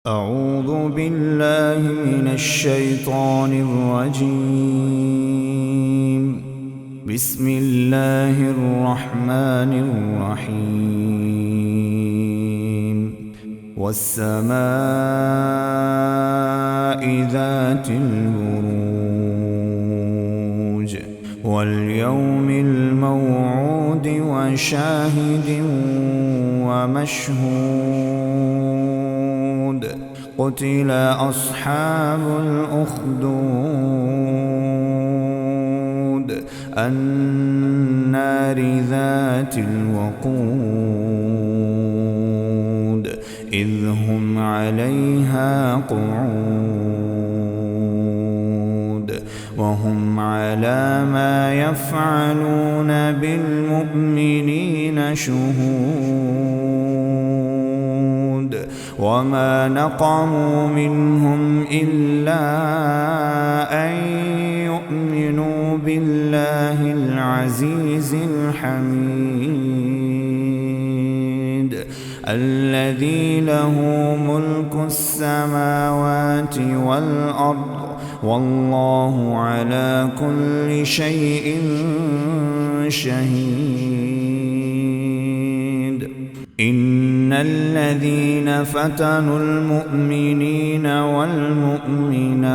أعوذ بالله من الشيطان الرجيم. بسم الله الرحمن الرحيم. والسماء ذات البروج واليوم الموعود وشاهد ومشهود. قتل أصحاب الأخدود النار ذات الوقود إذ هم عليها قعود وهم على ما يفعلون بالمؤمنين شهود. وما نقموا منهم إلا أن يؤمنوا بالله العزيز الحميد الذي له ملك السماوات والأرض والله على كل شيء شهيد. إن الذين فتنوا المؤمنين والمؤمنات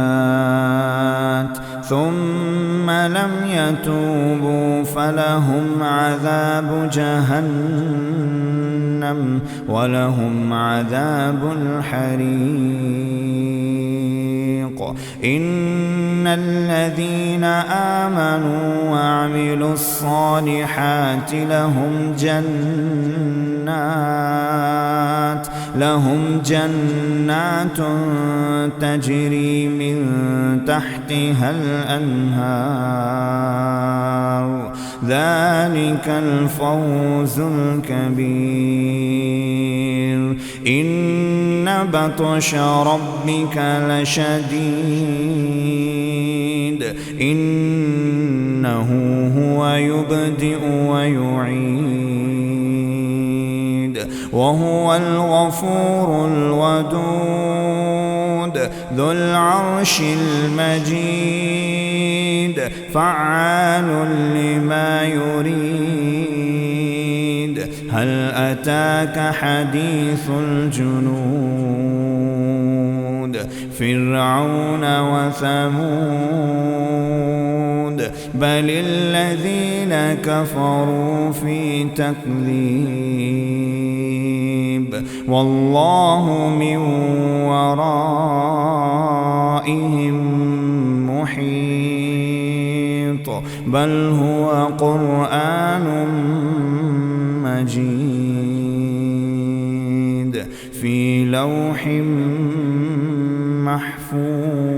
ثم لم يتوبوا فلهم عذاب جهنم ولهم عذاب الحريق. إن الذين آمنوا وعملوا الصالحات لهم جنات تجري من تحتها الأنهار ذلك الفوز الكبير. إن بطش ربك لشديد إنه هو يبدئ ويعيد وهو الغفور الودود ذو العرش المجيد فعال لما يريد. هل أتاك حديث الجنود فرعون وثمود بل الذين كفروا في تكذيب والله من ورائهم محيط بل هو قرآن مجيد في لوح محفوظ.